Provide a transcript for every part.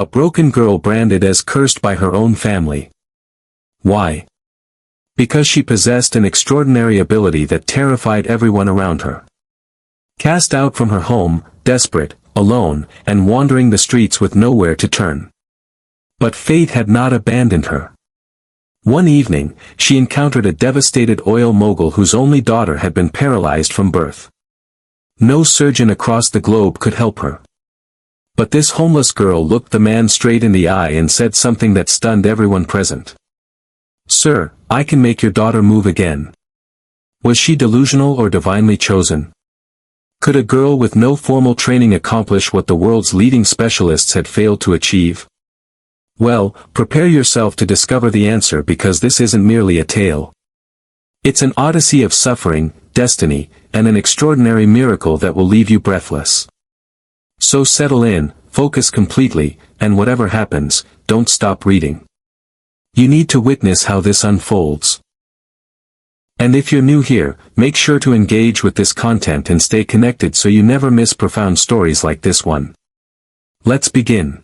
A broken girl branded as cursed by her own family. Why? Because she possessed an extraordinary ability that terrified everyone around her. Cast out from her home, desperate, alone, and wandering the streets with nowhere to turn. But fate had not abandoned her. One evening, she encountered a devastated oil mogul whose only daughter had been paralyzed from birth. No surgeon across the globe could help her. But this homeless girl looked the man straight in the eye and said something that stunned everyone present. "Sir, I can make your daughter move again." Was she delusional or divinely chosen? Could a girl with no formal training accomplish what the world's leading specialists had failed to achieve? Well, prepare yourself to discover the answer, because this isn't merely a tale. It's an odyssey of suffering, destiny, and an extraordinary miracle that will leave you breathless. So settle in, focus completely, and whatever happens, don't stop reading. You need to witness how this unfolds. And if you're new here, make sure to engage with this content and stay connected so you never miss profound stories like this one. Let's begin.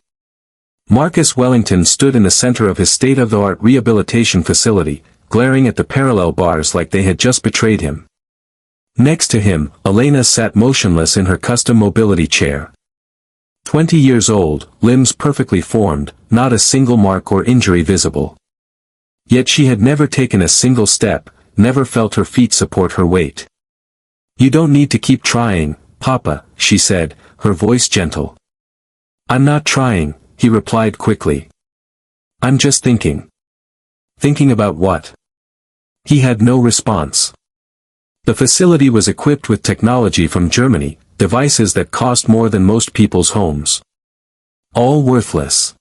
Marcus Wellington stood in the center of his state-of-the-art rehabilitation facility, glaring at the parallel bars like they had just betrayed him. Next to him, Elena sat motionless in her custom mobility chair. 20 years old, limbs perfectly formed, not a single mark or injury visible. Yet she had never taken a single step, never felt her feet support her weight. "You don't need to keep trying, Papa," she said, her voice gentle. "I'm not trying," he replied quickly. "I'm just thinking." "Thinking about what?" He had no response. The facility was equipped with technology from Germany, devices that cost more than most people's homes. All worthless.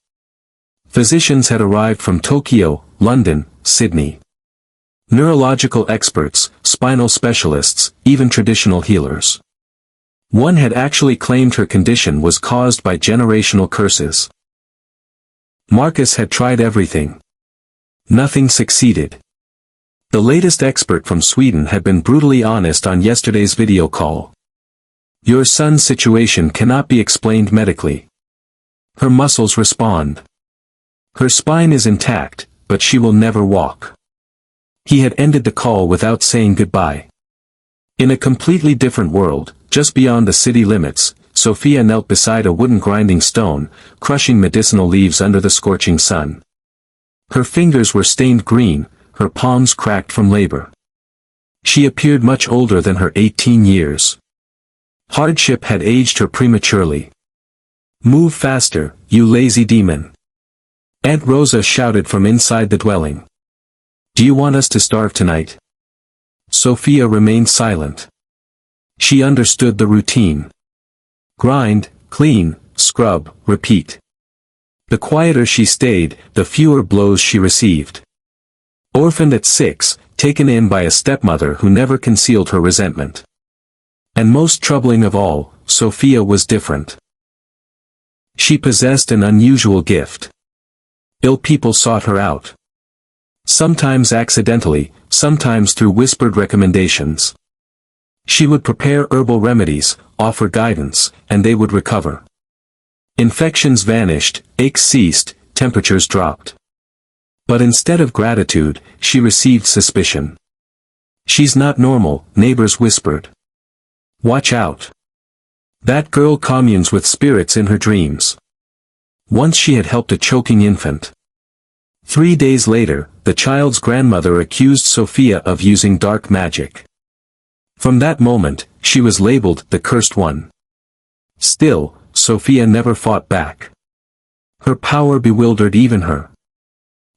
Physicians had arrived from Tokyo, London, Sydney. Neurological experts, spinal specialists, even traditional healers. One had actually claimed her condition was caused by generational curses. Marcus had tried everything. Nothing succeeded. The latest expert from Sweden had been brutally honest on yesterday's video call. "Your son's situation cannot be explained medically. Her muscles respond. Her spine is intact, but she will never walk." He had ended the call without saying goodbye. In a completely different world, just beyond the city limits, Sophia knelt beside a wooden grinding stone, crushing medicinal leaves under the scorching sun. Her fingers were stained green, her palms cracked from labor. She appeared much older than her 18 years. Hardship had aged her prematurely. "Move faster, you lazy demon." Aunt Rosa shouted from inside the dwelling. "Do you want us to starve tonight?" Sophia remained silent. She understood the routine. Grind, clean, scrub, repeat. The quieter she stayed, the fewer blows she received. Orphaned at 6, taken in by a stepmother who never concealed her resentment. And most troubling of all, Sophia was different. She possessed an unusual gift. Ill people sought her out. Sometimes accidentally, sometimes through whispered recommendations. She would prepare herbal remedies, offer guidance, and they would recover. Infections vanished, aches ceased, temperatures dropped. But instead of gratitude, she received suspicion. "She's not normal," neighbors whispered. "Watch out. That girl communes with spirits in her dreams." Once she had helped a choking infant. 3 days later, the child's grandmother accused Sophia of using dark magic. From that moment, she was labeled the cursed one. Still, Sophia never fought back. Her power bewildered even her.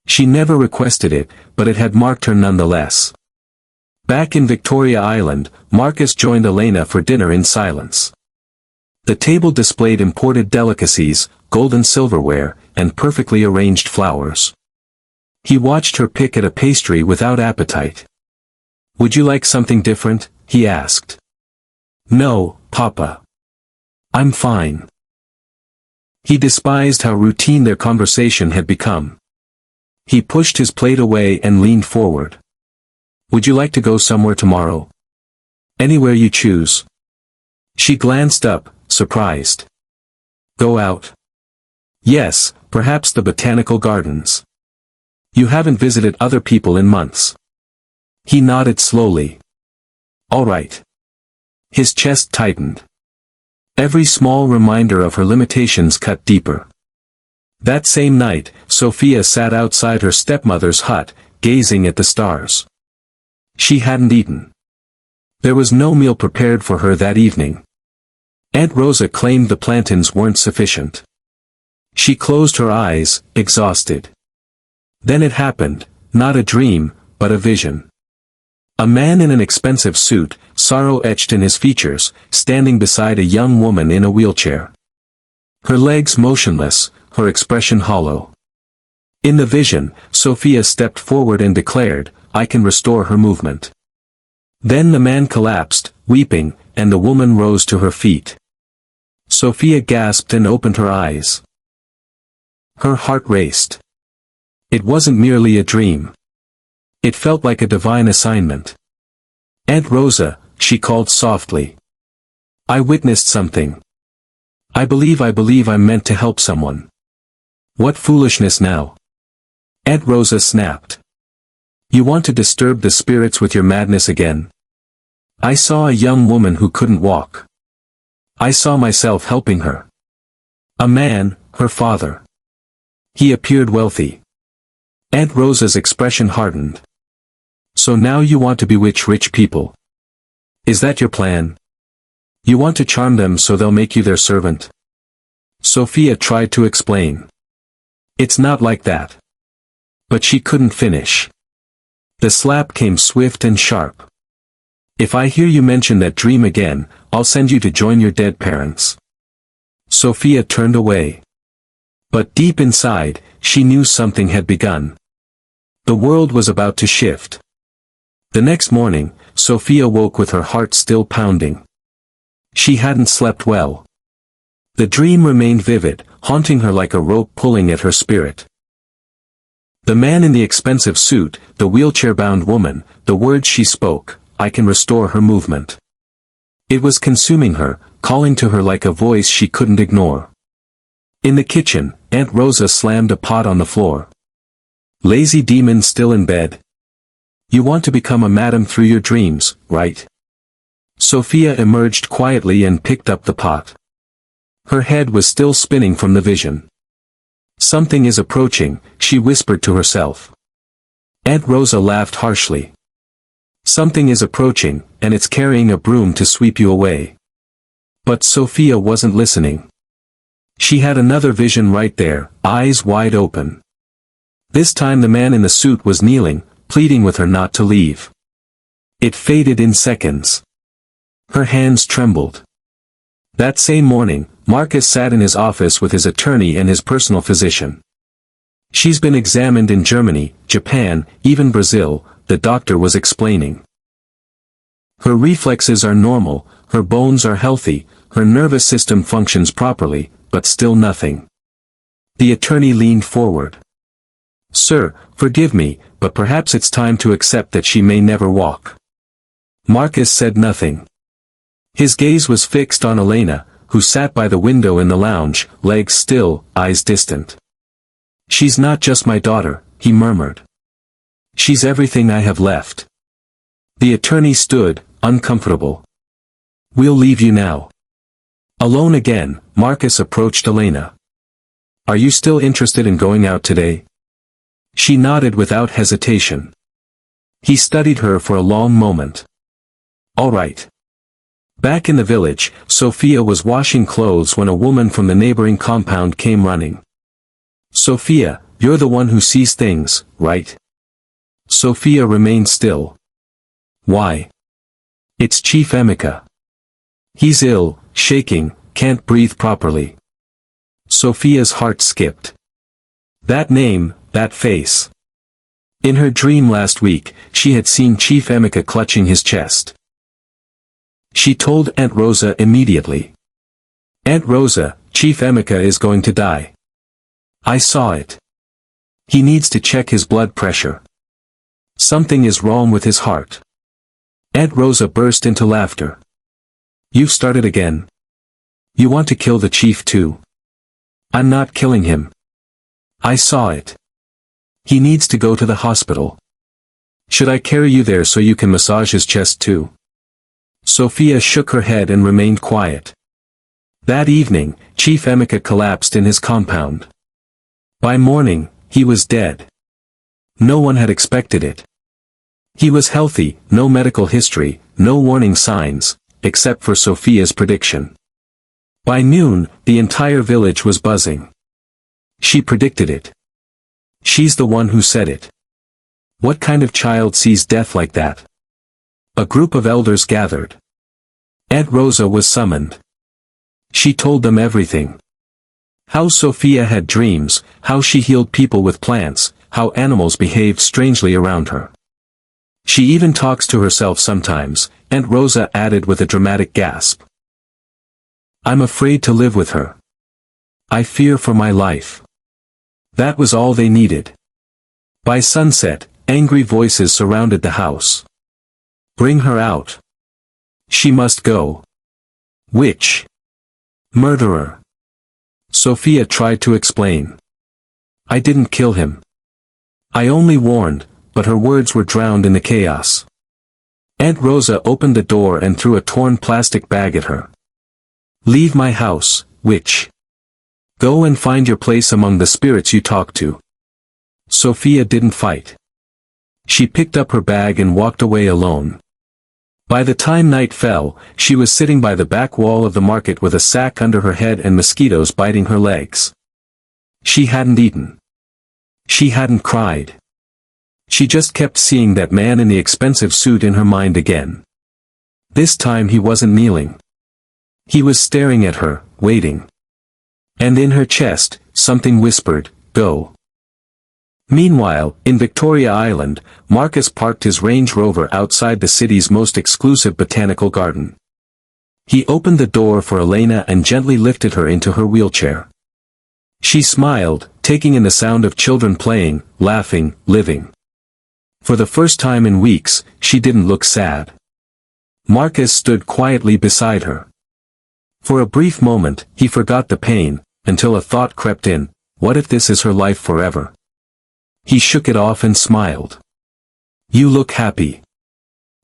She never requested it, but it had marked her nonetheless. Back in Victoria Island, Marcus joined Elena for dinner in silence. The table displayed imported delicacies, golden silverware, and perfectly arranged flowers. He watched her pick at a pastry without appetite. "Would you like something different?" he asked. "No, Papa. I'm fine." He despised how routine their conversation had become. He pushed his plate away and leaned forward. "Would you like to go somewhere tomorrow?" "Anywhere you choose." She glanced up, surprised. "Go out?" Yes, perhaps the botanical gardens. You haven't visited other people in months. He nodded slowly. All right. His chest tightened. Every small reminder of her limitations cut deeper. That same night, Sophia sat outside her stepmother's hut, gazing at the stars. She hadn't eaten. There was no meal prepared for her that evening. Aunt Rosa claimed the plantains weren't sufficient. She closed her eyes, exhausted. Then it happened, not a dream, but a vision. A man in an expensive suit, sorrow etched in his features, standing beside a young woman in a wheelchair. Her legs motionless, her expression hollow. In the vision, Sophia stepped forward and declared, "I can restore her movement." Then the man collapsed, weeping, and the woman rose to her feet. Sophia gasped and opened her eyes. Her heart raced. It wasn't merely a dream. It felt like a divine assignment. "Aunt Rosa," she called softly. "I witnessed something. I believe I'm meant to help someone." "What foolishness now?" Aunt Rosa snapped. "You want to disturb the spirits with your madness again?" "I saw a young woman who couldn't walk. I saw myself helping her. A man, her father. He appeared wealthy." Aunt Rosa's expression hardened. "So now you want to bewitch rich people? Is that your plan? You want to charm them so they'll make you their servant?" Sophia tried to explain. "It's not like that." But she couldn't finish. The slap came swift and sharp. "If I hear you mention that dream again, I'll send you to join your dead parents." Sophia turned away. But deep inside, she knew something had begun. The world was about to shift. The next morning, Sophia woke with her heart still pounding. She hadn't slept well. The dream remained vivid, haunting her like a rope pulling at her spirit. The man in the expensive suit, the wheelchair-bound woman, the words she spoke, "I can restore her movement." It was consuming her, calling to her like a voice she couldn't ignore. In the kitchen, Aunt Rosa slammed a pot on the floor. "Lazy demon still in bed. You want to become a madam through your dreams, right?" Sophia emerged quietly and picked up the pot. Her head was still spinning from the vision. "Something is approaching," she whispered to herself. Aunt Rosa laughed harshly. "Something is approaching, and it's carrying a broom to sweep you away." But Sophia wasn't listening. She had another vision right there, eyes wide open. This time the man in the suit was kneeling, pleading with her not to leave. It faded in seconds. Her hands trembled. That same morning, Marcus sat in his office with his attorney and his personal physician. "She's been examined in Germany, Japan, even Brazil," the doctor was explaining. "Her reflexes are normal, her bones are healthy, her nervous system functions properly, but still nothing." The attorney leaned forward. "Sir, forgive me, but perhaps it's time to accept that she may never walk." Marcus said nothing. His gaze was fixed on Elena, who sat by the window in the lounge, legs still, eyes distant. "She's not just my daughter," he murmured. "She's everything I have left." The attorney stood, uncomfortable. "We'll leave you now." Alone again, Marcus approached Elena. "Are you still interested in going out today?" She nodded without hesitation. He studied her for a long moment. "All right." Back in the village, Sophia was washing clothes when a woman from the neighboring compound came running. "Sophia, you're the one who sees things, right?" Sophia remained still. "Why?" "It's Chief Emeka. He's ill, shaking, can't breathe properly." Sophia's heart skipped. That name, that face. In her dream last week, she had seen Chief Emeka clutching his chest. She told Aunt Rosa immediately. "Aunt Rosa, Chief Emeka is going to die. I saw it. He needs to check his blood pressure. Something is wrong with his heart." Aunt Rosa burst into laughter. "You've started again. You want to kill the chief too?" I'm not killing him. I saw it. He needs to go to the hospital. Should I carry you there so you can massage his chest too? Sophia shook her head and remained quiet. That evening, Chief Emeka collapsed in his compound. By morning, he was dead. No one had expected it. He was healthy, no medical history, no warning signs, except for Sophia's prediction. By noon, the entire village was buzzing. She predicted it. She's the one who said it. What kind of child sees death like that? A group of elders gathered. Aunt Rosa was summoned. She told them everything. How Sophia had dreams, how she healed people with plants, how animals behaved strangely around her. She even talks to herself sometimes, Aunt Rosa added with a dramatic gasp. I'm afraid to live with her. I fear for my life. That was all they needed. By sunset, angry voices surrounded the house. Bring her out. She must go. Witch. Murderer. Sophia tried to explain. I didn't kill him. I only warned, but her words were drowned in the chaos. Aunt Rosa opened the door and threw a torn plastic bag at her. Leave my house, witch. Go and find your place among the spirits you talk to. Sophia didn't fight. She picked up her bag and walked away alone. By the time night fell, she was sitting by the back wall of the market with a sack under her head and mosquitoes biting her legs. She hadn't eaten. She hadn't cried. She just kept seeing that man in the expensive suit in her mind again. This time he wasn't kneeling. He was staring at her, waiting. And in her chest, something whispered, go. Meanwhile, in Victoria Island, Marcus parked his Range Rover outside the city's most exclusive botanical garden. He opened the door for Elena and gently lifted her into her wheelchair. She smiled, taking in the sound of children playing, laughing, living. For the first time in weeks, she didn't look sad. Marcus stood quietly beside her. For a brief moment, he forgot the pain, until a thought crept in, what if this is her life forever? He shook it off and smiled. You look happy.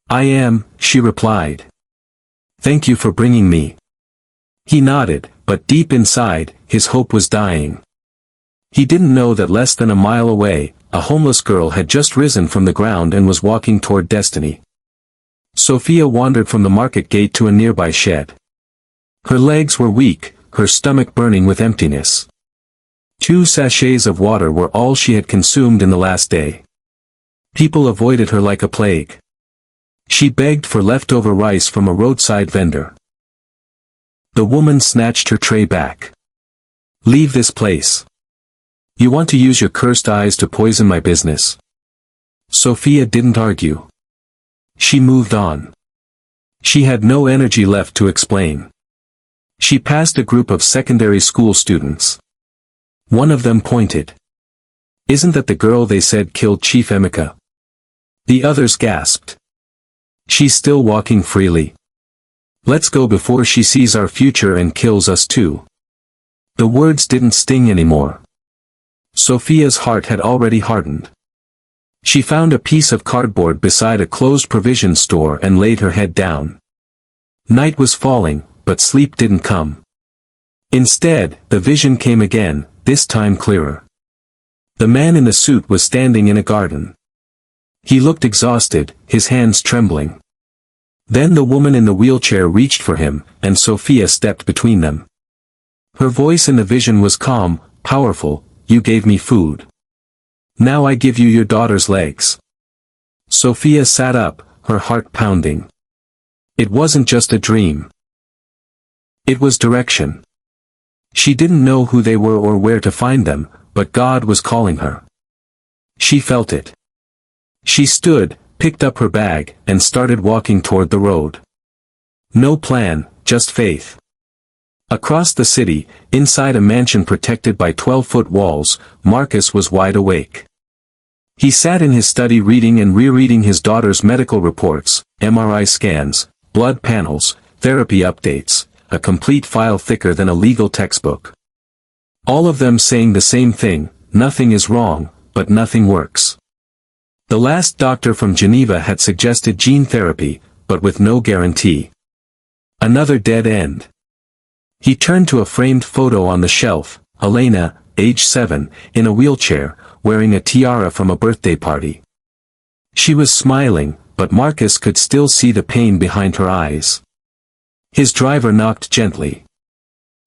I am, she replied. Thank you for bringing me. He nodded, but deep inside, his hope was dying. He didn't know that less than a mile away, a homeless girl had just risen from the ground and was walking toward destiny. Sophia wandered from the market gate to a nearby shed. Her legs were weak, her stomach burning with emptiness. 2 sachets of water were all she had consumed in the last day. People avoided her like a plague. She begged for leftover rice from a roadside vendor. The woman snatched her tray back. Leave this place. You want to use your cursed eyes to poison my business? Sophia didn't argue. She moved on. She had no energy left to explain. She passed a group of secondary school students. One of them pointed. Isn't that the girl they said killed Chief Emeka? The others gasped. She's still walking freely. Let's go before she sees our future and kills us too. The words didn't sting anymore. Sophia's heart had already hardened. She found a piece of cardboard beside a closed provision store and laid her head down. Night was falling, but sleep didn't come. Instead, the vision came again, this time clearer. The man in the suit was standing in a garden. He looked exhausted, his hands trembling. Then the woman in the wheelchair reached for him, and Sophia stepped between them. Her voice in the vision was calm, powerful. You gave me food. Now I give you your daughter's legs. Sophia sat up, her heart pounding. It wasn't just a dream. It was direction. She didn't know who they were or where to find them, but God was calling her. She felt it. She stood, picked up her bag, and started walking toward the road. No plan, just faith. Across the city, inside a mansion protected by 12-foot walls, Marcus was wide awake. He sat in his study reading and rereading his daughter's medical reports, MRI scans, blood panels, therapy updates, a complete file thicker than a legal textbook. All of them saying the same thing, nothing is wrong, but nothing works. The last doctor from Geneva had suggested gene therapy, but with no guarantee. Another dead end. He turned to a framed photo on the shelf, Elena, age 7, in a wheelchair, wearing a tiara from a birthday party. She was smiling, but Marcus could still see the pain behind her eyes. His driver knocked gently.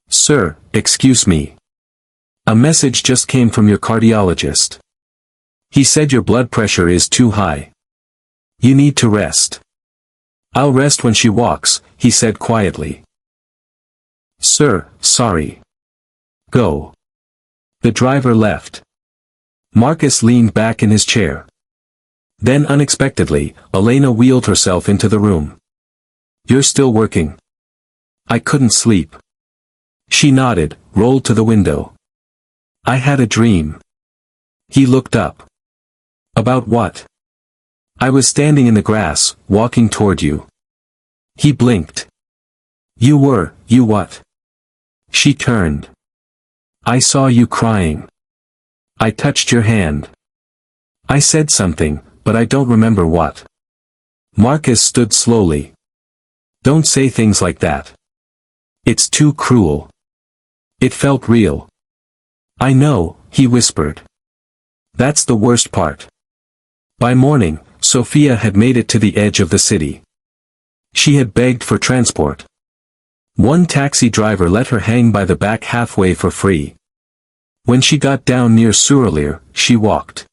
"Sir, excuse me. A message just came from your cardiologist. He said your blood pressure is too high. You need to rest." "I'll rest when she walks," he said quietly. "Sir, sorry. Go." The driver left. Marcus leaned back in his chair. Then unexpectedly, Elena wheeled herself into the room. "You're still working?" "I couldn't sleep." She nodded, rolled to the window. "I had a dream." He looked up. "About what?" "I was standing in the grass, walking toward you." He blinked. You what?" She turned. "I saw you crying. I touched your hand. I said something, but I don't remember what." Marcus stood slowly. "Don't say things like that. It's too cruel." It felt real. "I know," he whispered. "That's the worst part." By morning, Sophia had made it to the edge of the city. She had begged for transport. One taxi driver let her hang by the back halfway for free. When she got down near Surelier, she walked.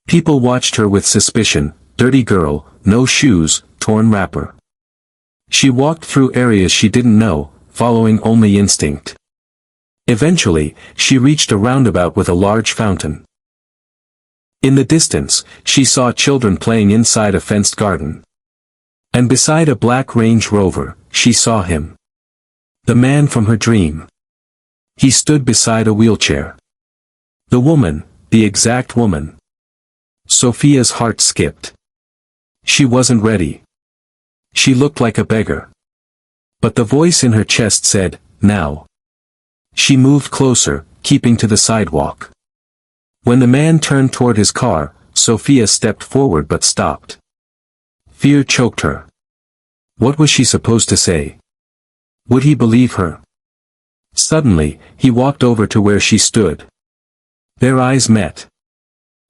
People watched her with suspicion, dirty girl, no shoes, torn wrapper. She walked through areas she didn't know, following only instinct. Eventually, she reached a roundabout with a large fountain. In the distance, she saw children playing inside a fenced garden. And beside a black Range Rover, she saw him. The man from her dream. He stood beside a wheelchair. The woman, the exact woman. Sophia's heart skipped. She wasn't ready. She looked like a beggar. But the voice in her chest said, "Now." She moved closer, keeping to the sidewalk. When the man turned toward his car, Sophia stepped forward but stopped. Fear choked her. What was she supposed to say? Would he believe her? Suddenly, he walked over to where she stood. Their eyes met.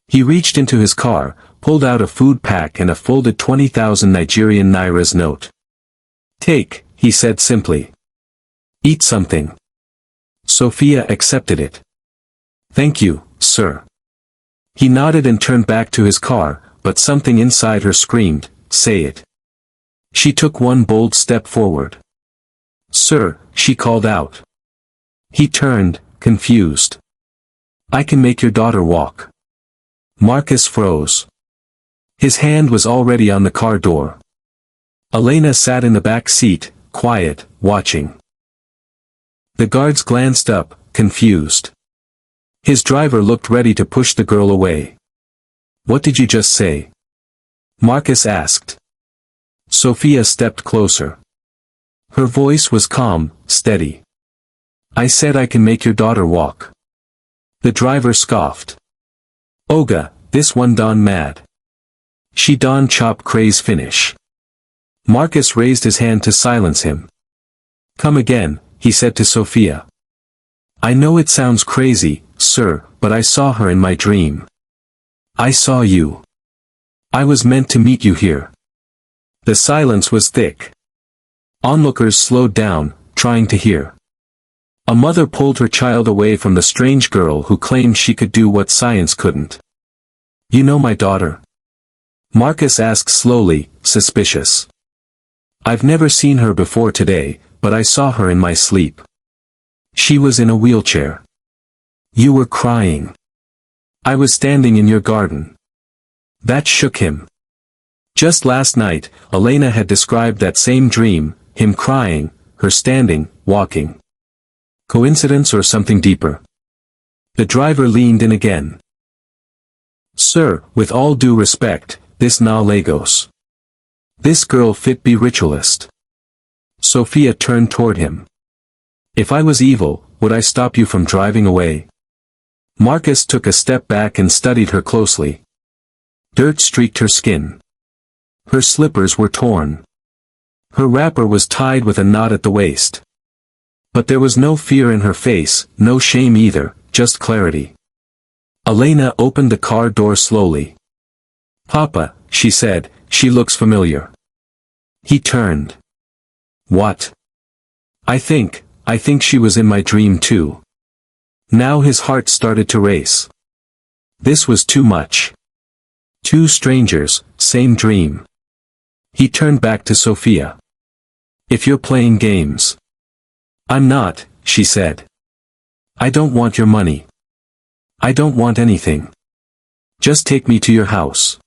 He reached into his car, pulled out a food pack and a folded 20,000 Nigerian nairas note. "Take," he said simply. "Eat something." Sophia accepted it. "Thank you, sir." He nodded and turned back to his car, but something inside her screamed, "Say it." She took one bold step forward. "Sir," she called out. He turned, confused. "I can make your daughter walk." Marcus froze. His hand was already on the car door. Elena sat in the back seat, quiet, watching. The guards glanced up, confused. His driver looked ready to push the girl away. "What did you just say?" Marcus asked. Sophia stepped closer. Her voice was calm, steady. "I said I can make your daughter walk." The driver scoffed. "Oga, this one done mad. She done chop craze finish." Marcus raised his hand to silence him. "Come again," he said to Sophia. "I know it sounds crazy, sir, but I saw her in my dream. I saw you. I was meant to meet you here." The silence was thick. Onlookers slowed down, trying to hear. A mother pulled her child away from the strange girl who claimed she could do what science couldn't. "You know my daughter?" Marcus asked slowly, suspicious. "I've never seen her before today, but I saw her in my sleep. She was in a wheelchair. You were crying. I was standing in your garden." That shook him. Just last night, Elena had described that same dream, him crying, her standing, walking. Coincidence or something deeper? The driver leaned in again. "Sir, with all due respect, this na Lagos. This girl fit be ritualist." Sophia turned toward him. "If I was evil, would I stop you from driving away? Marcus took a step back and studied her closely. Dirt streaked her skin. Her slippers were torn. Her wrapper was tied with a knot at the waist. But there was no fear in her face, no shame either, just clarity. Elena opened the car door slowly. "Papa," she said, "she looks familiar." He turned. "What?" I think she was in my dream too." Now his heart started to race. This was too much. Two strangers, same dream. He turned back to Sophia. "If you're playing games." "I'm not," she said. "I don't want your money. I don't want anything. Just take me to your house."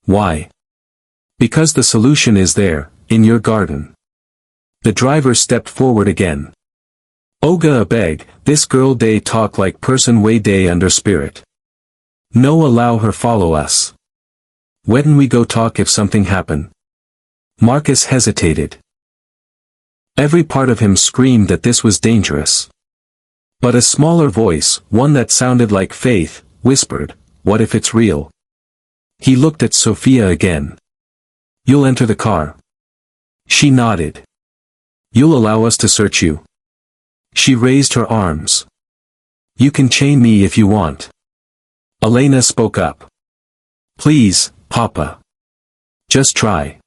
"Why?" "Because the solution is there, in your garden." The driver stepped forward again. "Oga beg, this girl day talk like person way day under spirit. No allow her follow us. When we go talk if something happen?" Marcus hesitated. Every part of him screamed that this was dangerous. But a smaller voice, one that sounded like faith, whispered, "What if it's real?" He looked at Sophia again. "You'll enter the car?" She nodded. "You'll allow us to search you?" She raised her arms. "You can chain me if you want." Elena spoke up. "Please, Papa. Just try."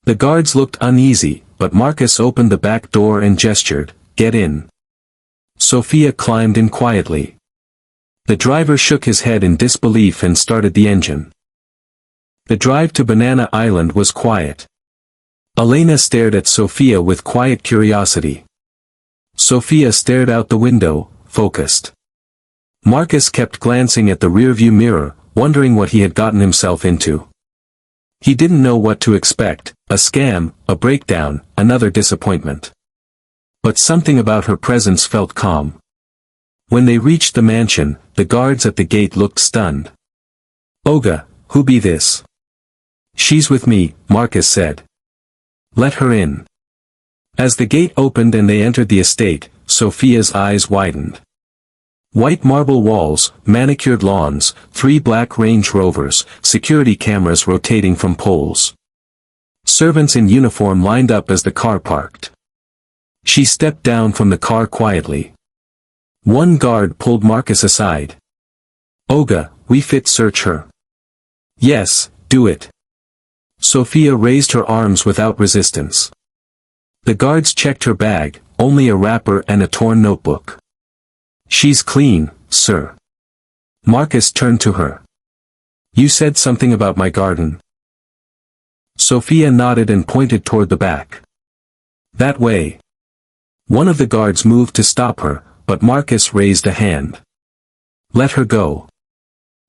The guards looked uneasy, but Marcus opened the back door and gestured, "Get in." Sophia climbed in quietly. The driver shook his head in disbelief and started the engine. The drive to Banana Island was quiet. Elena stared at Sophia with quiet curiosity. Sophia stared out the window, focused. Marcus kept glancing at the rearview mirror, wondering what he had gotten himself into. He didn't know what to expect, a scam, a breakdown, another disappointment. But something about her presence felt calm. When they reached the mansion, the guards at the gate looked stunned. "Oga, who be this?" "She's with me," Marcus said. "Let her in." As the gate opened and they entered the estate, Sophia's eyes widened. White marble walls, manicured lawns, 3 black Range Rovers, security cameras rotating from poles. Servants in uniform lined up as the car parked. She stepped down from the car quietly. One guard pulled Marcus aside. "Oga, we fit search her." "Yes, do it." Sophia raised her arms without resistance. The guards checked her bag, only a wrapper and a torn notebook. "She's clean, sir." Marcus turned to her. "You said something about my garden." Sophia nodded and pointed toward the back. "That way." One of the guards moved to stop her, but Marcus raised a hand. "Let her go."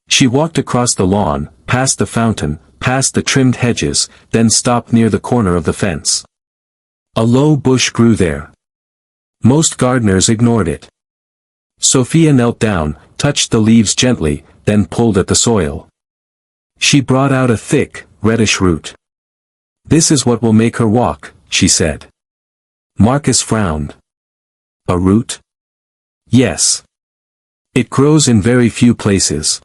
She walked across the lawn, past the fountain, past the trimmed hedges, then stopped near the corner of the fence. A low bush grew there. Most gardeners ignored it. Sophia knelt down, touched the leaves gently, then pulled at the soil. She brought out a thick, reddish root. "This is what will make her walk," she said. Marcus frowned. "A root?" "Yes. It grows in very few places.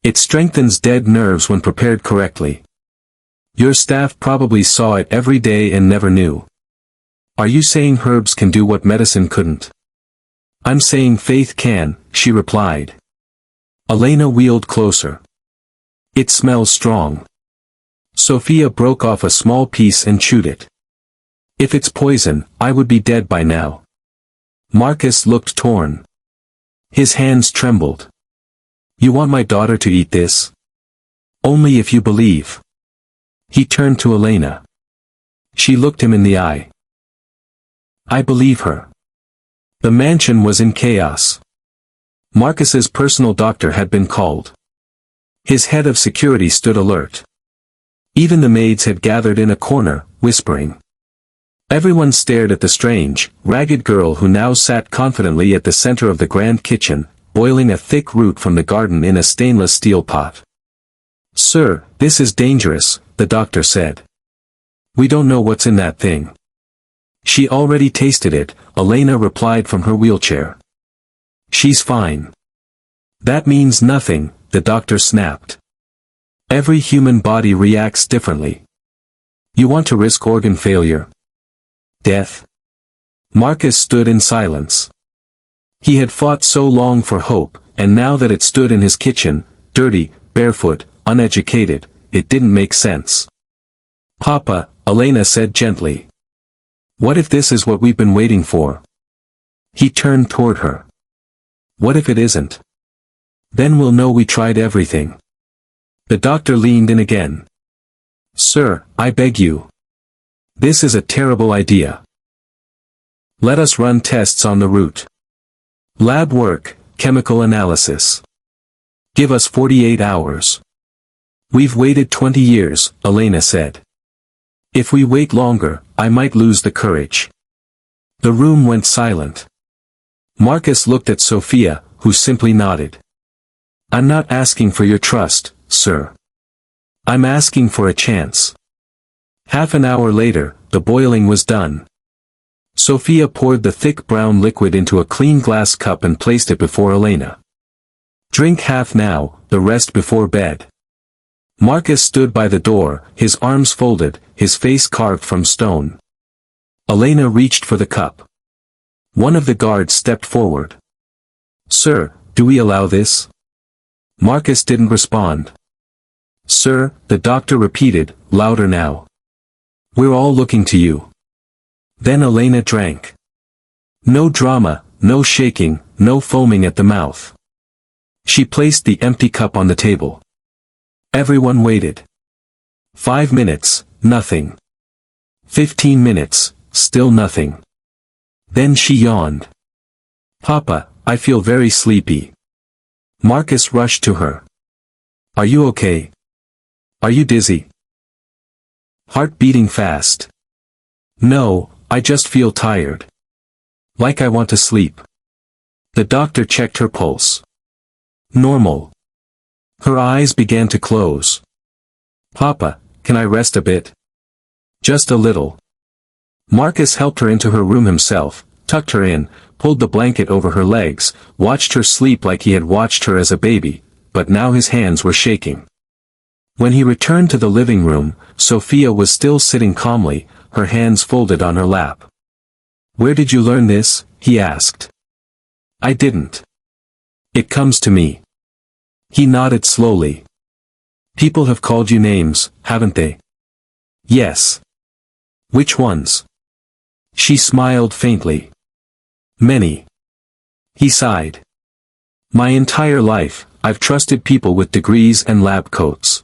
It strengthens dead nerves when prepared correctly. Your staff probably saw it every day and never knew." "Are you saying herbs can do what medicine couldn't?" "I'm saying faith can," she replied. Elena wheeled closer. "It smells strong." Sophia broke off a small piece and chewed it. "If it's poison, I would be dead by now." Marcus looked torn. His hands trembled. "You want my daughter to eat this?" "Only if you believe." He turned to Elena. She looked him in the eye. "I believe her." The mansion was in chaos. Marcus's personal doctor had been called. His head of security stood alert. Even the maids had gathered in a corner, whispering. Everyone stared at the strange, ragged girl who now sat confidently at the center of the grand kitchen, boiling a thick root from the garden in a stainless steel pot. "Sir, this is dangerous," the doctor said. "We don't know what's in that thing." She already tasted it, Elena replied from her wheelchair. She's fine. That means nothing, the doctor snapped. Every human body reacts differently. You want to risk organ failure? Death? Marcus stood in silence. He had fought so long for hope, and now that it stood in his kitchen, dirty, barefoot, uneducated, it didn't make sense. Papa, Elena said gently. What if this is what we've been waiting for? He turned toward her. What if it isn't? Then we'll know we tried everything. The doctor leaned in again. Sir, I beg you. This is a terrible idea. Let us run tests on the root. Lab work, chemical analysis. Give us 48 hours. We've waited 20 years, Elena said. If we wait longer, I might lose the courage. The room went silent. Marcus looked at Sophia, who simply nodded. I'm not asking for your trust, sir. I'm asking for a chance. Half an hour later, the boiling was done. Sophia poured the thick brown liquid into a clean glass cup and placed it before Elena. Drink half now, the rest before bed. Marcus stood by the door, his arms folded, his face carved from stone. Elena reached for the cup. One of the guards stepped forward. Sir, do we allow this? Marcus didn't respond. Sir, the doctor repeated, louder now. We're all looking to you. Then Elena drank. No drama, no shaking, no foaming at the mouth. She placed the empty cup on the table. Everyone waited. 5 minutes, nothing. 15 minutes, still nothing. Then she yawned. Papa, I feel very sleepy. Marcus rushed to her. Are you okay? Are you dizzy? Heart beating fast. No, I just feel tired. Like I want to sleep. The doctor checked her pulse. Normal. Her eyes began to close. Papa, can I rest a bit? Just a little. Marcus helped her into her room himself, tucked her in, pulled the blanket over her legs, watched her sleep like he had watched her as a baby, but now his hands were shaking. When he returned to the living room, Sophia was still sitting calmly, her hands folded on her lap. Where did you learn this? He asked. I didn't. It comes to me. He nodded slowly. People have called you names, haven't they? Yes. Which ones? She smiled faintly. Many. He sighed. My entire life, I've trusted people with degrees and lab coats.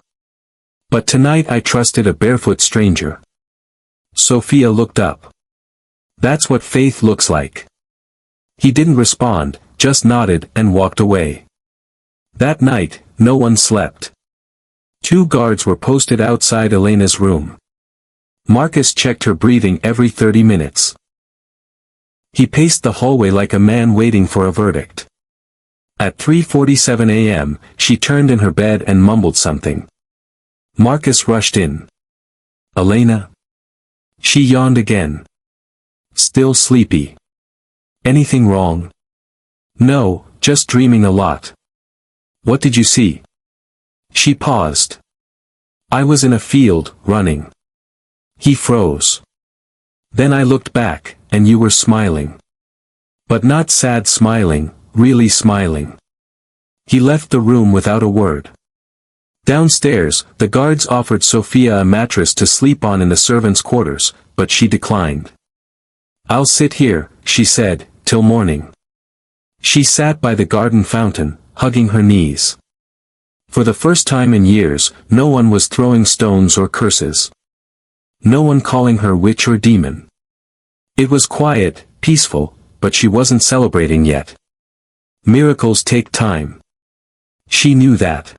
But tonight I trusted a barefoot stranger. Sophia looked up. That's what faith looks like. He didn't respond, just nodded and walked away. That night, no one slept. 2 guards were posted outside Elena's room. Marcus checked her breathing every 30 minutes. He paced the hallway like a man waiting for a verdict. At 3:47 a.m., she turned in her bed and mumbled something. Marcus rushed in. Elena? She yawned again. Still sleepy. Anything wrong? No, just dreaming a lot. What did you see? She paused. I was in a field, running. He froze. Then I looked back, and you were smiling. But not sad smiling, really smiling. He left the room without a word. Downstairs, the guards offered Sophia a mattress to sleep on in the servants' quarters, but she declined. I'll sit here, she said, till morning. She sat by the garden fountain, hugging her knees. For the first time in years, no one was throwing stones or curses. No one calling her witch or demon. It was quiet, peaceful, but she wasn't celebrating yet. Miracles take time. She knew that.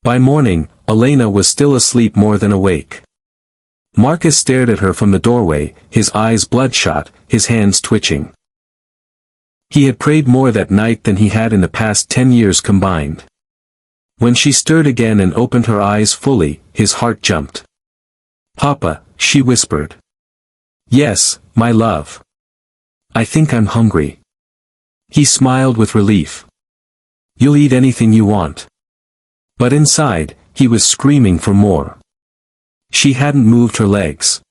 By morning, Elena was still asleep more than awake. Marcus stared at her from the doorway, his eyes bloodshot, his hands twitching. He had prayed more that night than he had in the past 10 years combined. When she stirred again and opened her eyes fully, his heart jumped. Papa, she whispered. Yes, my love. I think I'm hungry. He smiled with relief. You'll eat anything you want. But inside, he was screaming for more. She hadn't moved her legs.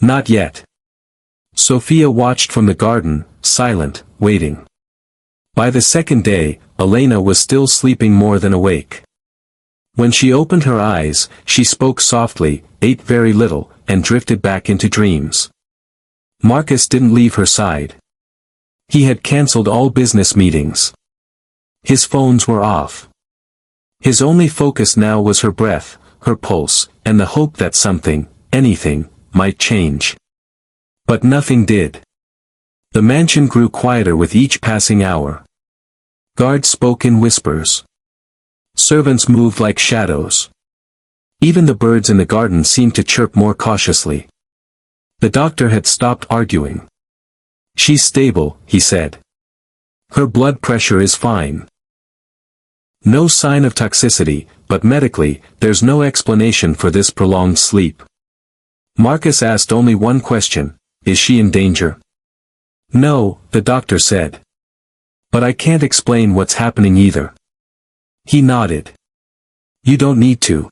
Not yet. Sophia watched from the garden, silent, waiting. By the second day, Elena was still sleeping more than awake. When she opened her eyes, she spoke softly, ate very little, and drifted back into dreams. Marcus didn't leave her side. He had cancelled all business meetings. His phones were off. His only focus now was her breath, her pulse, and the hope that something, anything, might change. But nothing did. The mansion grew quieter with each passing hour. Guards spoke in whispers. Servants moved like shadows. Even the birds in the garden seemed to chirp more cautiously. The doctor had stopped arguing. She's stable, he said. Her blood pressure is fine. No sign of toxicity, but medically, there's no explanation for this prolonged sleep. Marcus asked only one question, is she in danger? No, the doctor said. But I can't explain what's happening either. He nodded. You don't need to.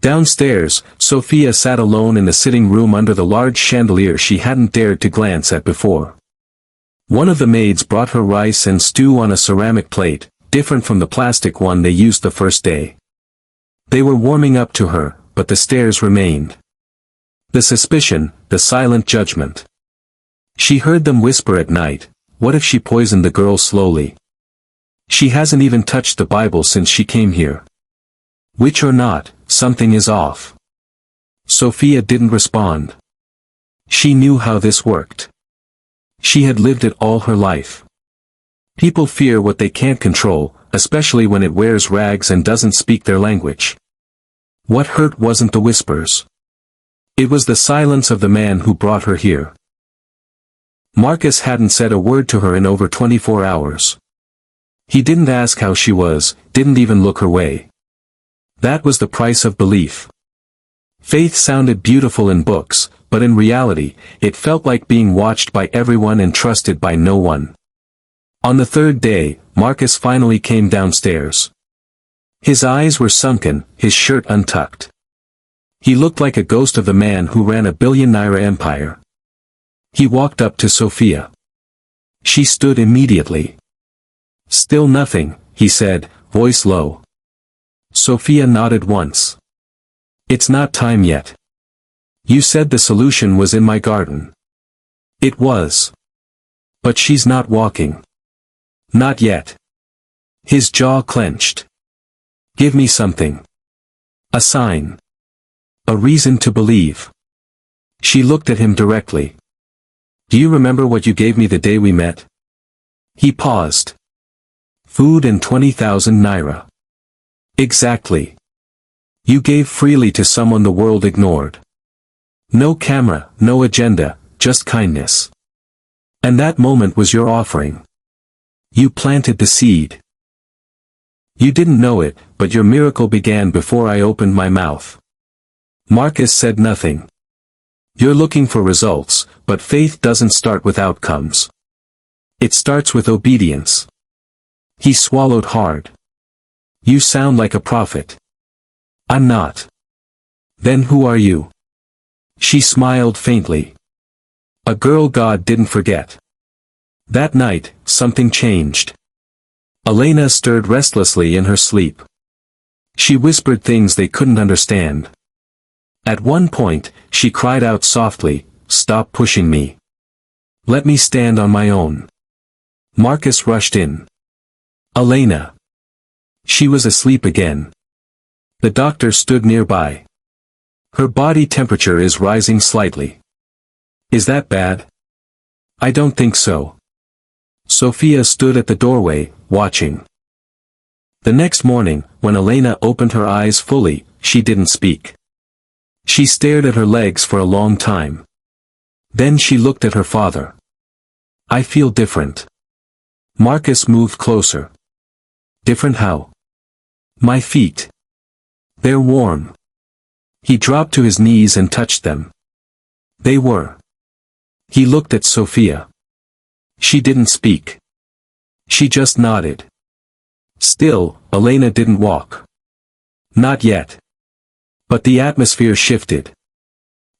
Downstairs, Sophia sat alone in the sitting room under the large chandelier she hadn't dared to glance at before. One of the maids brought her rice and stew on a ceramic plate, different from the plastic one they used the first day. They were warming up to her, but the stares remained. The suspicion, the silent judgment. She heard them whisper at night, what if she poisoned the girl slowly? She hasn't even touched the Bible since she came here. Witch or not, something is off. Sophia didn't respond. She knew how this worked. She had lived it all her life. People fear what they can't control, especially when it wears rags and doesn't speak their language. What hurt wasn't the whispers. It was the silence of the man who brought her here. Marcus hadn't said a word to her in over 24 hours. He didn't ask how she was, didn't even look her way. That was the price of belief. Faith sounded beautiful in books, but in reality, it felt like being watched by everyone and trusted by no one. On the third day, Marcus finally came downstairs. His eyes were sunken, his shirt untucked. He looked like a ghost of the man who ran a billion-naira empire. He walked up to Sophia. She stood immediately. Still nothing, he said, voice low. Sophia nodded once. It's not time yet. You said the solution was in my garden. It was. But she's not walking. Not yet. His jaw clenched. Give me something. A sign. A reason to believe. She looked at him directly. Do you remember what you gave me the day we met? He paused. Food and 20,000 naira. Exactly. You gave freely to someone the world ignored. No camera, no agenda, just kindness. And that moment was your offering. You planted the seed. You didn't know it, but your miracle began before I opened my mouth. Marcus said nothing. You're looking for results, but faith doesn't start with outcomes. It starts with obedience. He swallowed hard. You sound like a prophet. I'm not. Then who are you? She smiled faintly. A girl God didn't forget. That night, something changed. Elena stirred restlessly in her sleep. She whispered things they couldn't understand. At one point, she cried out softly, "Stop pushing me. Let me stand on my own." Marcus rushed in. Elena. She was asleep again. The doctor stood nearby. Her body temperature is rising slightly. Is that bad? I don't think so. Sophia stood at the doorway, watching. The next morning, when Elena opened her eyes fully, she didn't speak. She stared at her legs for a long time. Then she looked at her father. I feel different. Marcus moved closer. Different how? My feet. They're warm. He dropped to his knees and touched them. They were He looked at Sophia. She didn't speak. She just nodded. Still, Elena didn't walk. Not yet. But the atmosphere shifted.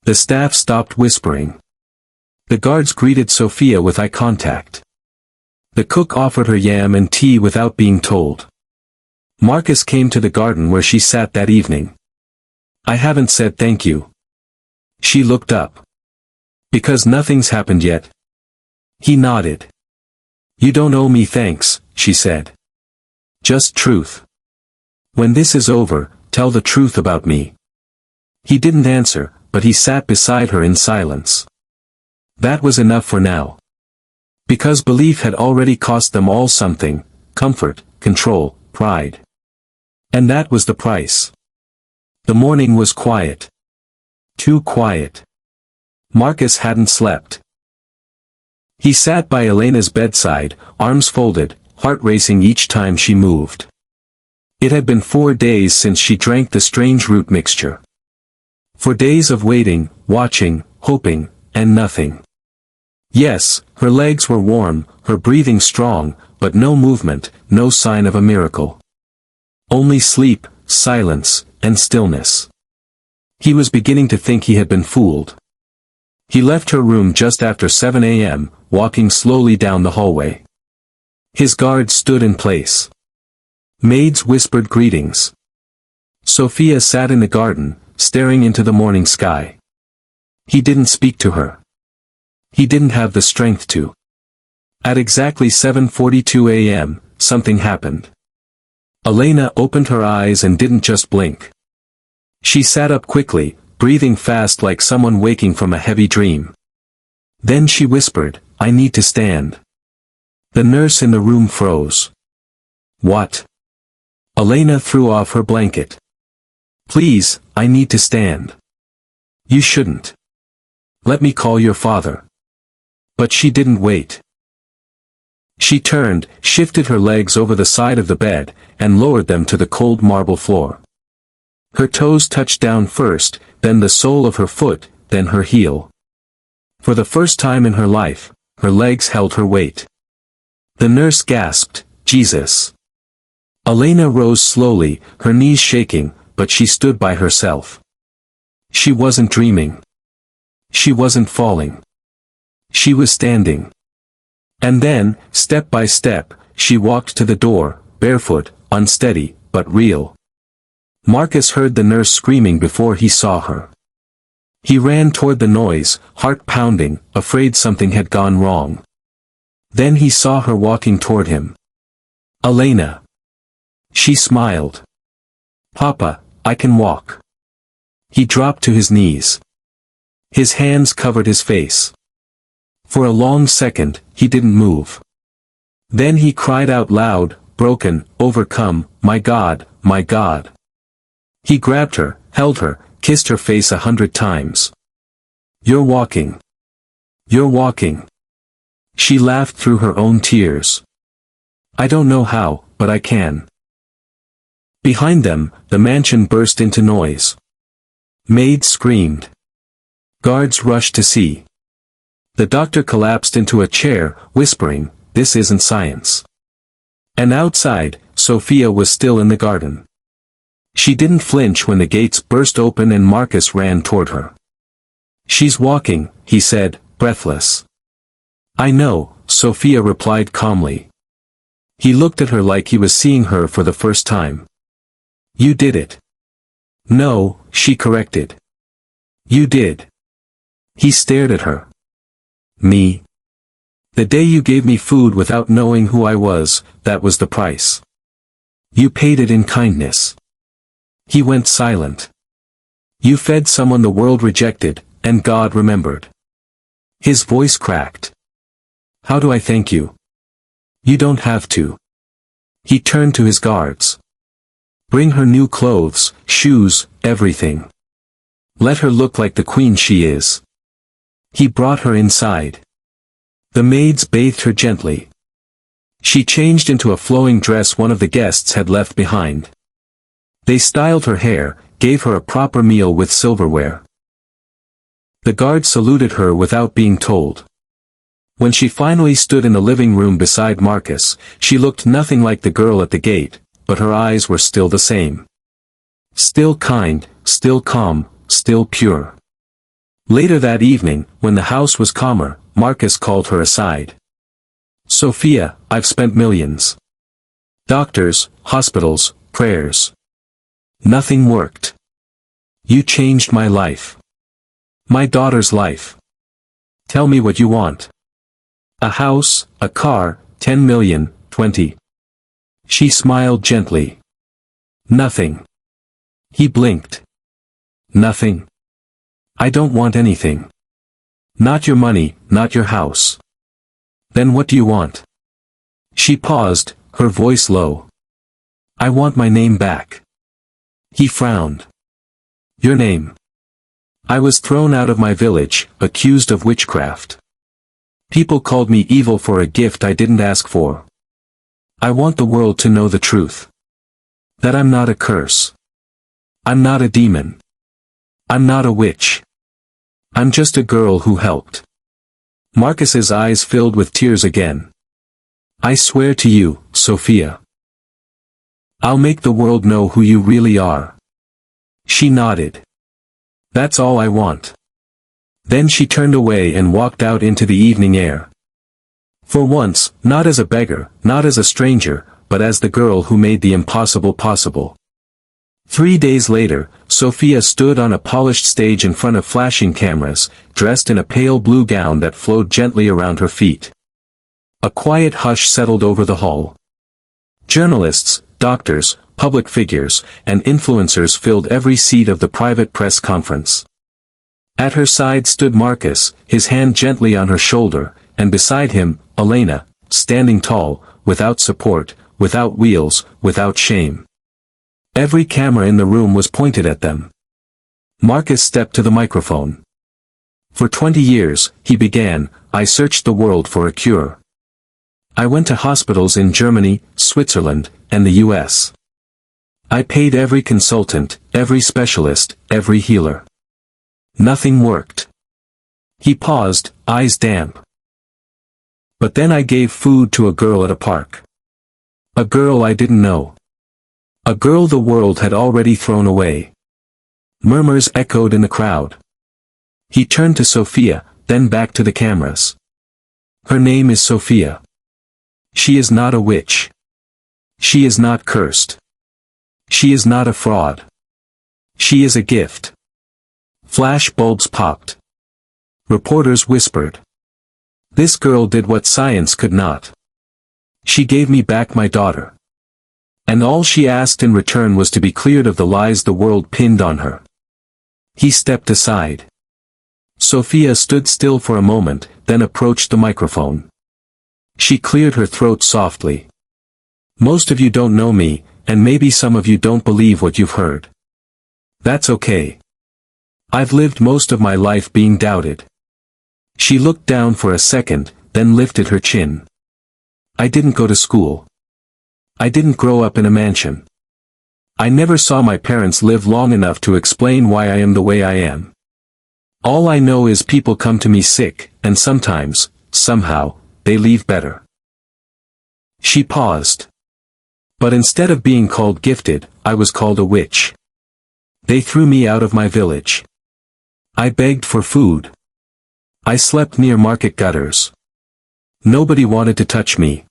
The staff stopped whispering. The guards greeted Sophia with eye contact. The cook offered her yam and tea without being told. Marcus came to the garden where she sat that evening. I haven't said thank you. She looked up. Because nothing's happened yet. He nodded. You don't owe me thanks, she said. Just truth. When this is over, tell the truth about me. He didn't answer, but he sat beside her in silence. That was enough for now. Because belief had already cost them all something: comfort, control, pride. And that was the price. The morning was quiet. Too quiet. Marcus hadn't slept. He sat by Elena's bedside, arms folded, heart racing each time she moved. It had been 4 days since she drank the strange root mixture. 4 days of waiting, watching, hoping, and nothing. Yes, her legs were warm, her breathing strong, but no movement, no sign of a miracle. Only sleep, silence, and stillness. He was beginning to think he had been fooled. He left her room just after 7 a.m., walking slowly down the hallway. His guards stood in place. Maids whispered greetings. Sophia sat in the garden, staring into the morning sky. He didn't speak to her. He didn't have the strength to. At exactly 7:42 a.m., something happened. Elena opened her eyes and didn't just blink. She sat up quickly, breathing fast like someone waking from a heavy dream. Then she whispered, I need to stand. The nurse in the room froze. What? Elena threw off her blanket. Please, I need to stand. You shouldn't. Let me call your father. But she didn't wait. She turned, shifted her legs over the side of the bed, and lowered them to the cold marble floor. Her toes touched down first, then the sole of her foot, then her heel. For the first time in her life, her legs held her weight. The nurse gasped, Jesus. Elena rose slowly, her knees shaking, but she stood by herself. She wasn't dreaming. She wasn't falling. She was standing. And then, step by step, she walked to the door, barefoot, unsteady, but real. Marcus heard the nurse screaming before he saw her. He ran toward the noise, heart pounding, afraid something had gone wrong. Then he saw her walking toward him. Elena. She smiled. Papa, I can walk. He dropped to his knees. His hands covered his face. For a long second, he didn't move. Then he cried out loud, broken, overcome, my God, my God. He grabbed her, held her, kissed her face 100 times. You're walking. You're walking. She laughed through her own tears. I don't know how, but I can. Behind them, the mansion burst into noise. Maids screamed. Guards rushed to see. The doctor collapsed into a chair, whispering, this isn't science. And outside, Sophia was still in the garden. She didn't flinch when the gates burst open and Marcus ran toward her. She's walking, he said, breathless. I know, Sophia replied calmly. He looked at her like he was seeing her for the first time. You did it. No, she corrected. You did. He stared at her. Me. The day you gave me food without knowing who I was, that was the price. You paid it in kindness. He went silent. You fed someone the world rejected, and God remembered. His voice cracked. How do I thank you? You don't have to. He turned to his guards. Bring her new clothes, shoes, everything. Let her look like the queen she is. He brought her inside. The maids bathed her gently. She changed into a flowing dress one of the guests had left behind. They styled her hair, gave her a proper meal with silverware. The guard saluted her without being told. When she finally stood in the living room beside Marcus, she looked nothing like the girl at the gate, but her eyes were still the same. Still kind, still calm, still pure. Later that evening, when the house was calmer, Marcus called her aside. "Sophia, I've spent millions. Doctors, hospitals, prayers. Nothing worked. You changed my life. My daughter's life. Tell me what you want. A house, a car, 10 million, 20. She smiled gently. Nothing. He blinked. Nothing. I don't want anything. Not your money, not your house. Then what do you want? She paused, her voice low. I want my name back. He frowned. Your name. I was thrown out of my village, accused of witchcraft. People called me evil for a gift I didn't ask for. I want the world to know the truth. That I'm not a curse. I'm not a demon. I'm not a witch. I'm just a girl who helped. Marcus's eyes filled with tears again. I swear to you, Sophia. I'll make the world know who you really are. She nodded. That's all I want. Then she turned away and walked out into the evening air. For once, not as a beggar, not as a stranger, but as the girl who made the impossible possible. 3 days later, Sophia stood on a polished stage in front of flashing cameras, dressed in a pale blue gown that flowed gently around her feet. A quiet hush settled over the hall. Journalists, doctors, public figures, and influencers filled every seat of the private press conference. At her side stood Marcus, his hand gently on her shoulder, and beside him, Elena, standing tall, without support, without wheels, without shame. Every camera in the room was pointed at them. Marcus stepped to the microphone. For 20 years, he began, I searched the world for a cure. I went to hospitals in Germany, Switzerland, and the US. I paid every consultant, every specialist, every healer. Nothing worked. He paused, eyes damp. But then I gave food to a girl at a park. A girl I didn't know. A girl the world had already thrown away. Murmurs echoed in the crowd. He turned to Sophia, then back to the cameras. Her name is Sophia. She is not a witch. She is not cursed. She is not a fraud. She is a gift. Flash bulbs popped. Reporters whispered. This girl did what science could not. She gave me back my daughter. And all she asked in return was to be cleared of the lies the world pinned on her. He stepped aside. Sophia stood still for a moment, then approached the microphone. She cleared her throat softly. Most of you don't know me, and maybe some of you don't believe what you've heard. That's okay. I've lived most of my life being doubted. She looked down for a second, then lifted her chin. I didn't go to school. I didn't grow up in a mansion. I never saw my parents live long enough to explain why I am the way I am. All I know is people come to me sick, and sometimes, somehow, they leave better. She paused. But instead of being called gifted, I was called a witch. They threw me out of my village. I begged for food. I slept near market gutters. Nobody wanted to touch me.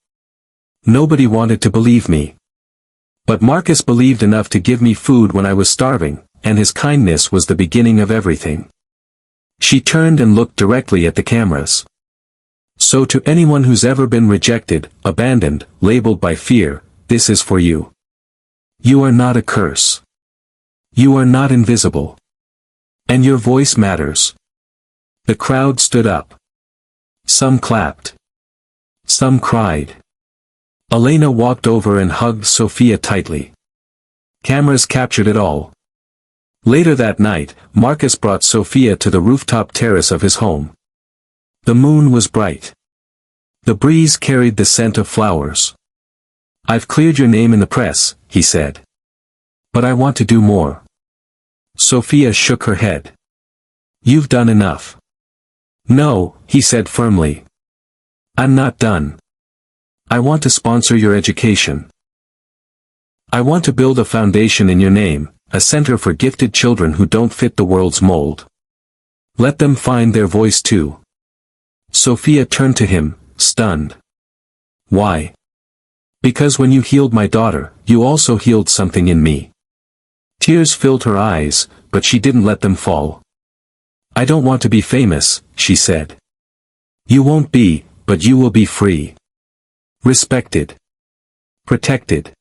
Nobody wanted to believe me. But Marcus believed enough to give me food when I was starving, and his kindness was the beginning of everything. She turned and looked directly at the cameras. So to anyone who's ever been rejected, abandoned, labeled by fear, this is for you. You are not a curse. You are not invisible. And your voice matters. The crowd stood up. Some clapped. Some cried. Elena walked over and hugged Sophia tightly. Cameras captured it all. Later that night, Marcus brought Sophia to the rooftop terrace of his home. The moon was bright. The breeze carried the scent of flowers. I've cleared your name in the press, he said. But I want to do more. Sophia shook her head. You've done enough. No, he said firmly. I'm not done. I want to sponsor your education. I want to build a foundation in your name, a center for gifted children who don't fit the world's mold. Let them find their voice too. Sophia turned to him, stunned. Why? Because when you healed my daughter, you also healed something in me. Tears filled her eyes, but she didn't let them fall. I don't want to be famous, she said. You won't be, but you will be free. Respected. Protected.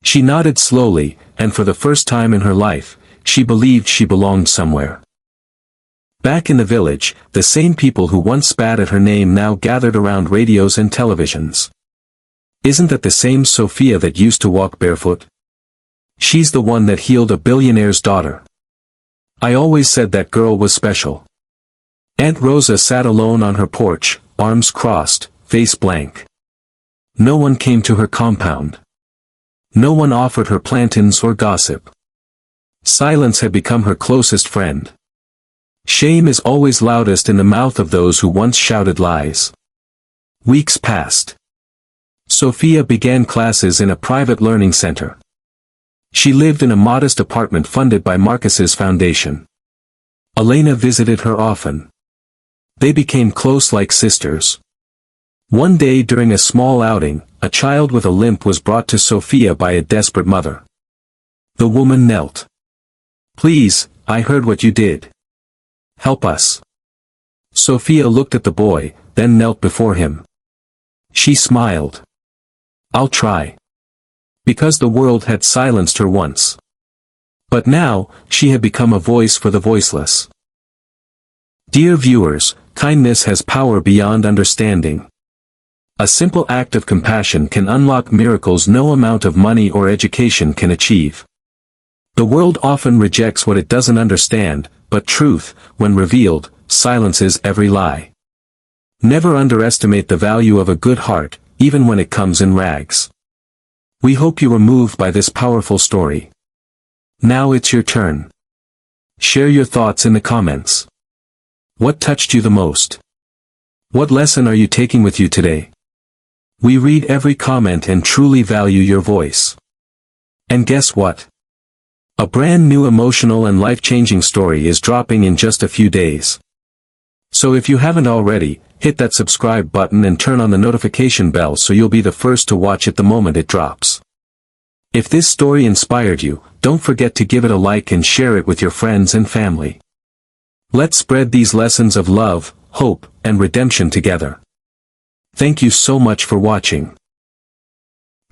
She nodded slowly, and for the first time in her life, she believed she belonged somewhere. Back in the village, the same people who once spat at her name now gathered around radios and televisions. Isn't that the same Sophia that used to walk barefoot? She's the one that healed a billionaire's daughter. I always said that girl was special. Aunt Rosa sat alone on her porch, arms crossed, face blank. No one came to her compound. No one offered her plantains or gossip. Silence had become her closest friend. Shame is always loudest in the mouth of those who once shouted lies. Weeks passed. Sophia began classes in a private learning center. She lived in a modest apartment funded by Marcus's foundation. Elena visited her often. They became close like sisters. One day during a small outing, a child with a limp was brought to Sophia by a desperate mother. The woman knelt. Please, I heard what you did. Help us. Sophia looked at the boy, then knelt before him. She smiled. I'll try. Because the world had silenced her once. But now, she had become a voice for the voiceless. Dear viewers, kindness has power beyond understanding. A simple act of compassion can unlock miracles no amount of money or education can achieve. The world often rejects what it doesn't understand, but truth, when revealed, silences every lie. Never underestimate the value of a good heart, even when it comes in rags. We hope you were moved by this powerful story. Now it's your turn. Share your thoughts in the comments. What touched you the most? What lesson are you taking with you today? We read every comment and truly value your voice. And guess what? A brand new emotional and life-changing story is dropping in just a few days. So if you haven't already, hit that subscribe button and turn on the notification bell so you'll be the first to watch it the moment it drops. If this story inspired you, don't forget to give it a like and share it with your friends and family. Let's spread these lessons of love, hope, and redemption together. Thank you so much for watching.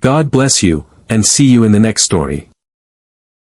God bless you, and see you in the next story.